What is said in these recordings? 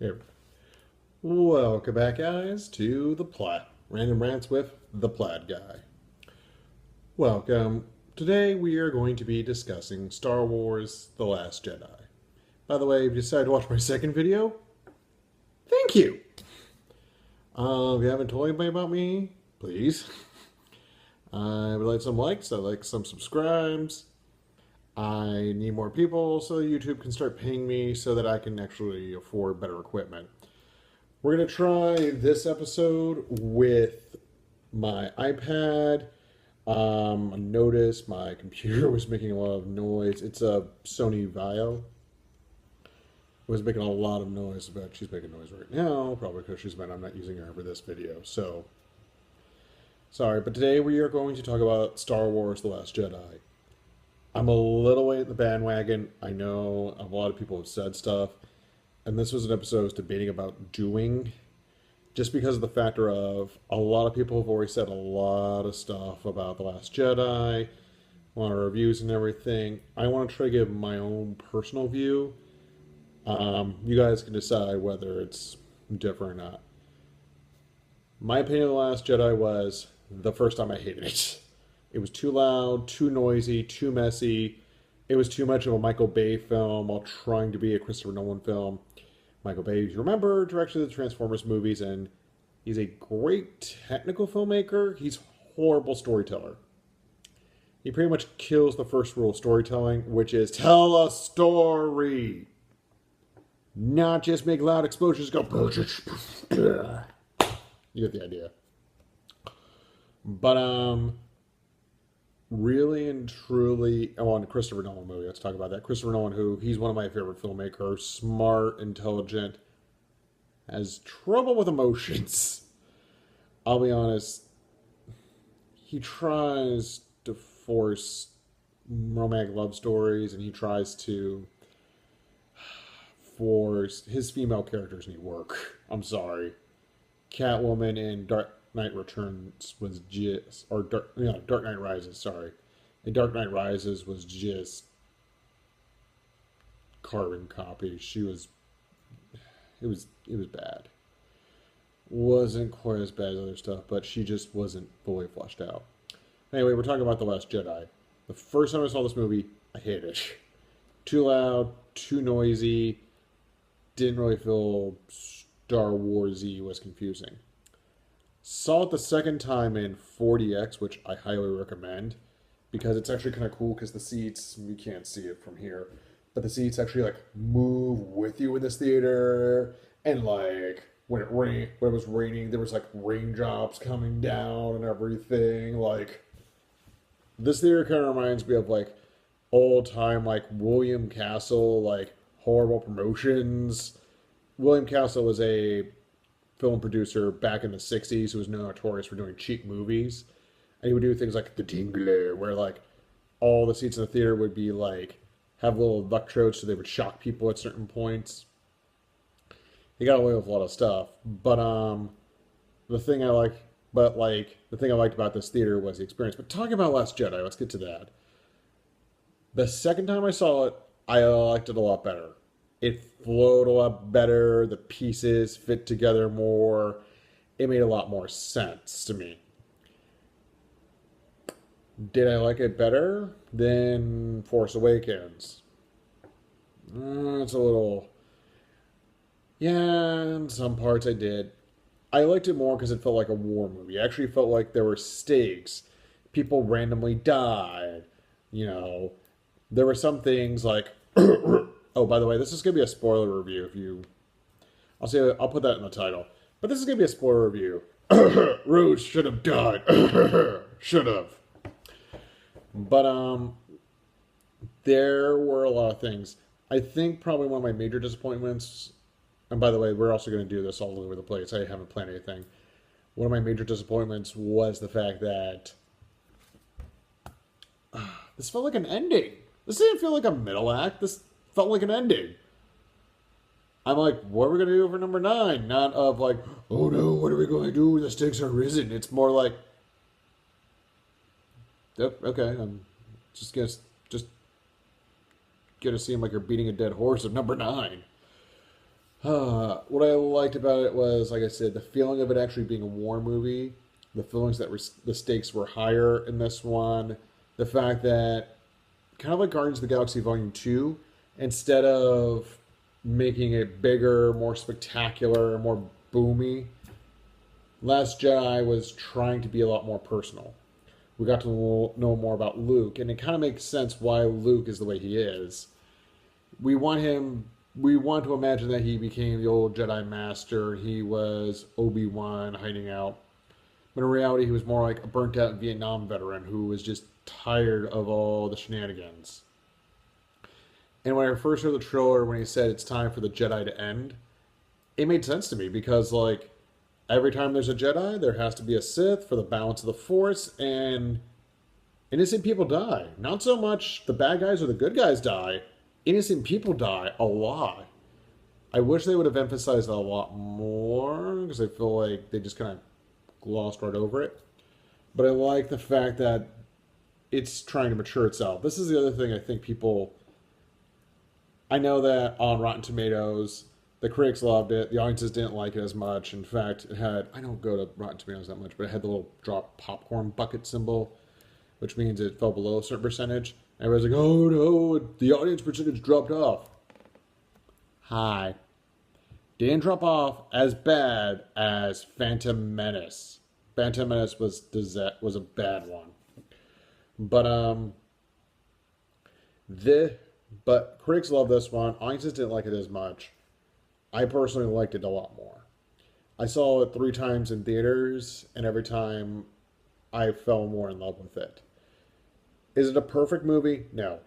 Here. Welcome back, guys, to the Random Rants with the Plaid Guy. Welcome. Today we are going to be discussing Star Wars: The Last Jedi. By the way, if you decided to watch my second video, thank you. If you haven't told anybody about me, please. I would like some likes. I'd like some subscribes. I need more people so YouTube can start paying me so that I can actually afford better equipment. We're going to try this episode with my iPad. I noticed my computer was making a lot of noise. It's a Sony VII. It was making a lot of noise. She's making noise right now, probably because I'm not using her for this video. So, sorry, but today we are going to talk about Star Wars: The Last Jedi. I'm a little late in the bandwagon. I know a lot of people have said stuff. And this was an episode I was debating about doing. Just because of the factor of a lot of people have already said a lot of stuff about The Last Jedi. A lot of reviews and everything. I want to try to give my own personal view. You guys can decide whether it's different or not. My opinion of The Last Jedi was the first time I hated it. It was too loud, too noisy, too messy. It was too much of a Michael Bay film while trying to be a Christopher Nolan film. Michael Bay, if you remember, directed the Transformers movies, and he's a great technical filmmaker. He's a horrible storyteller. He pretty much kills the first rule of storytelling, which is tell a story. Not just make loud explosions go. You get the idea. But, really and truly, on Christopher Nolan movie, let's talk about that. Christopher Nolan, he's one of my favorite filmmakers, smart, intelligent, has trouble with emotions. I'll be honest, he tries to force romantic love stories, and he tries to force his female characters need work. I'm sorry. Catwoman in Dark Knight Returns was just, or Dark Knight Rises, sorry. And Dark Knight Rises was just carbon copy. It was bad. Wasn't quite as bad as other stuff, but she just wasn't fully fleshed out. Anyway, we're talking about The Last Jedi. The first time I saw this movie, I hated it. Too loud, too noisy, didn't really feel Star Wars-y, was confusing. Saw it the second time in 4DX, which I highly recommend, because it's actually kind of cool because the seats, you can't see it from here, but the seats actually like move with you in this theater, and like when it was raining, there was like raindrops coming down and everything. Like, this theater kind of reminds me of like old time like William Castle, like horrible promotions. William Castle was a film producer back in the 60s who was notorious for doing cheap movies. And he would do things like The Dingler, where like all the seats in the theater would be like have little electrodes so they would shock people at certain points. He got away with a lot of stuff. But the thing I liked about this theater was the experience. But talking about Last Jedi, let's get to that. The second time I saw it, I liked it a lot better. It flowed a lot better. The pieces fit together more. It made a lot more sense to me. Did I like it better than Force Awakens? It's a little... Yeah, in some parts I did. I liked it more because it felt like a war movie. I actually felt like there were stakes. People randomly died. You know, there were some things like... Oh, by the way, this is going to be a spoiler review. I'll put that in the title. But this is going to be a spoiler review. Rouge should have died. Should have. But, there were a lot of things. I think probably one of my major disappointments, and by the way, we're also going to do this all over the place. I haven't planned anything. One of my major disappointments was the fact that this felt like an ending. This didn't feel like a middle act. This felt like an ending. I'm like, what are we going to do for number 9? Not of like, oh no, what are we going to do? The stakes are risen. It's more like, yep, okay, I'm just gonna seem like you're beating a dead horse of number 9. What I liked about it was, like I said, the feeling of it actually being a war movie. The feelings that the stakes were higher in this one. The fact that, kind of like Guardians of the Galaxy Volume 2, instead of making it bigger, more spectacular, more boomy, Last Jedi was trying to be a lot more personal. We got to know more about Luke, and it kind of makes sense why Luke is the way he is. We want him. We want to imagine that he became the old Jedi Master. He was Obi-Wan hiding out. But in reality, he was more like a burnt-out Vietnam veteran who was just tired of all the shenanigans. And when I first heard the trailer, when he said it's time for the Jedi to end, it made sense to me because, like, every time there's a Jedi, there has to be a Sith for the balance of the Force, and innocent people die. Not so much the bad guys or the good guys die. Innocent people die a lot. I wish they would have emphasized that a lot more because I feel like they just kind of glossed right over it. But I like the fact that it's trying to mature itself. This is the other thing I think people... I know that on Rotten Tomatoes, the critics loved it. The audiences didn't like it as much. In fact, it had... I don't go to Rotten Tomatoes that much, but it had the little drop popcorn bucket symbol, which means it fell below a certain percentage. Everybody's like, oh no, the audience percentage dropped off. Hi. Didn't drop off as bad as Phantom Menace. Phantom Menace was a bad one. But but critics love this one. Audiences didn't like it as much. I personally liked it a lot more. I saw it 3 times in theaters, and every time I fell more in love with it. Is it a perfect movie? No.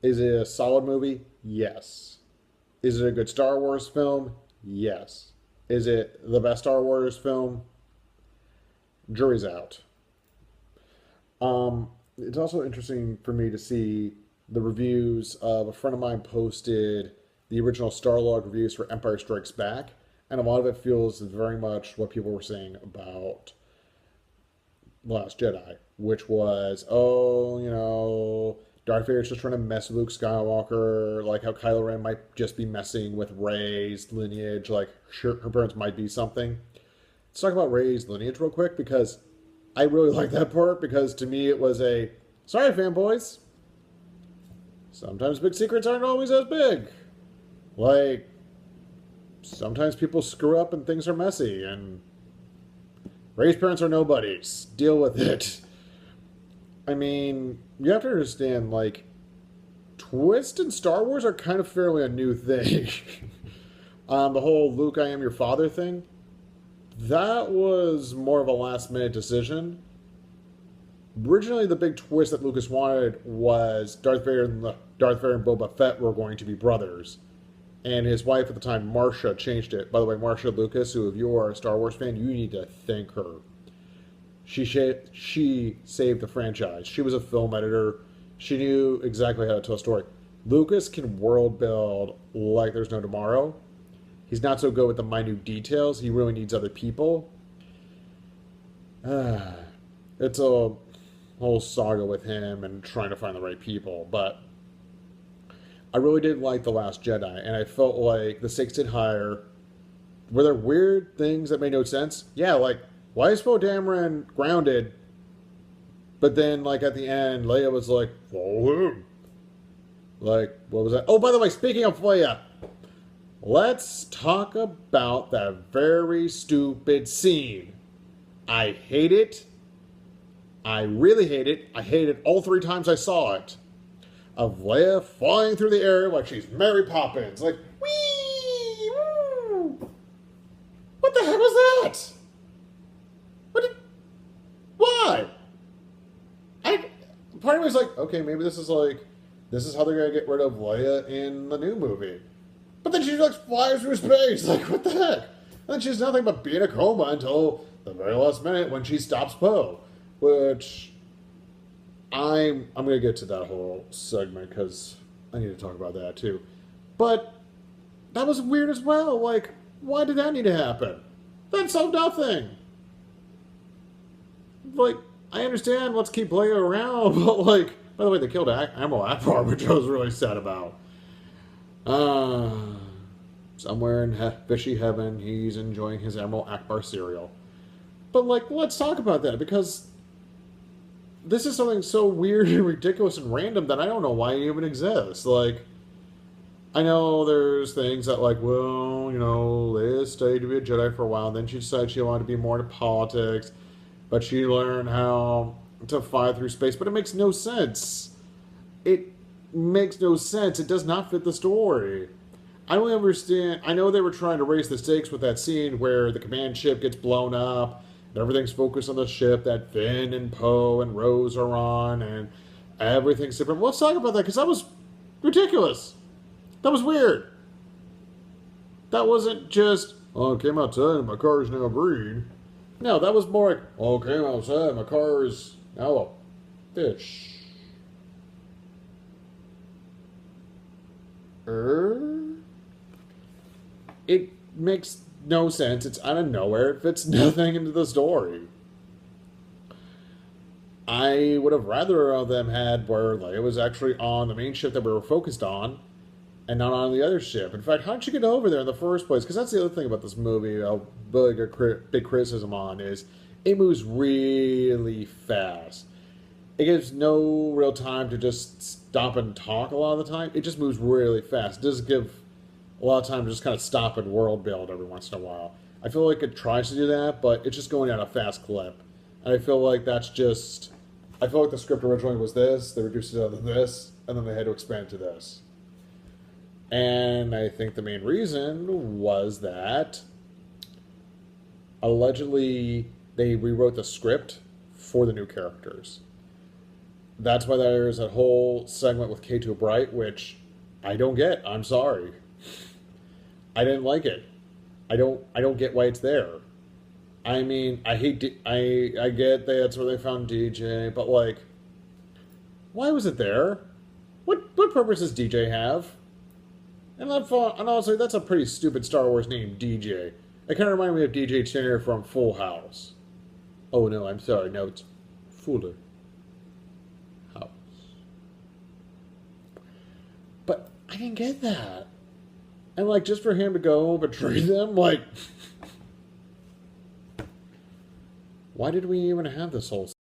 Is it a solid movie? Yes. Is it a good Star Wars film? Yes. Is it the best Star Wars film? Jury's out. It's also interesting for me to see the reviews of a friend of mine posted the original Starlog reviews for Empire Strikes Back, and a lot of it feels very much what people were saying about Last Jedi, which was, oh, you know, Darth Vader's just trying to mess with Luke Skywalker, like how Kylo Ren might just be messing with Rey's lineage, like sure, her parents might be something. Let's talk about Rey's lineage real quick, because I really like that part, because to me it was a, sorry fanboys, sometimes big secrets aren't always as big. Like, sometimes people screw up and things are messy, and Rey's parents are nobodies. Deal with it. I mean, you have to understand, like, twists in Star Wars are kind of fairly a new thing. The whole Luke, I am your father thing, that was more of a last-minute decision. Originally, the big twist that Lucas wanted was Darth Vader and Boba Fett were going to be brothers. And his wife at the time, Marsha, changed it. By the way, Marsha Lucas, who if you are a Star Wars fan, you need to thank her. She saved the franchise. She was a film editor. She knew exactly how to tell a story. Lucas can world build like there's no tomorrow. He's not so good with the minute details. He really needs other people. It's a whole saga with him and trying to find the right people. But I really did like The Last Jedi, and I felt like the stakes did higher. Were there weird things that made no sense? Yeah, like, why is Poe Dameron grounded? But then, like, at the end, Leia was like, follow him. Like, what was that? Oh, by the way, speaking of Leia, let's talk about that very stupid scene. I hate it. I really hate it. I hated it all 3 times I saw it. Of Leia flying through the air like she's Mary Poppins. Like, whee! Woo! What the heck was that? Why? Part of me was like, okay, maybe this is how they're gonna get rid of Leia in the new movie. But then she like flies through space. Like, what the heck? And then she's nothing but being in a coma until the very last minute when she stops Poe. Which I'm going to get to that whole segment because I need to talk about that too. But that was weird as well. Like, why did that need to happen? That solved nothing. Like, I understand, let's keep Leia around, but like, by the way, they killed Admiral Akbar, which I was really sad about. Ah, somewhere in fishy heaven, he's enjoying his Emerald Akbar cereal. But, like, let's talk about that, because this is something so weird and ridiculous and random that I don't know why it even exists. Like, I know there's things that, like, well, you know, Leia stayed to be a Jedi for a while, and then she decided she wanted to be more into politics, but she learned how to fly through space, but it makes no sense. It makes no sense. It does not fit the story. I don't understand. I know they were trying to raise the stakes with that scene where the command ship gets blown up and everything's focused on the ship that Finn and Poe and Rose are on, and everything's different. Well, let's talk about that, because that was ridiculous. That was weird. That wasn't just, oh, I came outside and my car is now green. No, that was more like, oh, I came outside, my car is now a fish. It makes no sense. It's out of nowhere. It fits nothing into the story. I would have rather them had where Leia was actually on the main ship that we were focused on and not on the other ship. In fact, how did you get over there in the first place? Because that's the other thing about this movie, a big criticism on, is it moves really fast. It gives no real time to just stop and talk a lot of the time. It just moves really fast. It doesn't give a lot of time to just kind of stop and world build every once in a while. I feel like it tries to do that, but it's just going at a fast clip. And I feel like that's just... I feel like the script originally was this, they reduced it down to this, and then they had to expand it to this. And I think the main reason was that allegedly they rewrote the script for the new characters. That's why there's a whole segment with K2 Bright, which I don't get. I'm sorry. I didn't like it. I don't get why it's there. I mean, I get that's where they found DJ, but like, why was it there? What purpose does DJ have? And honestly, that's a pretty stupid Star Wars name, DJ. It kind of reminded me of DJ Tanner from Full House. Oh no, I'm sorry. No, it's Fuller House. But I didn't get that. And like, just for him to go betray them, like, why did we even have this whole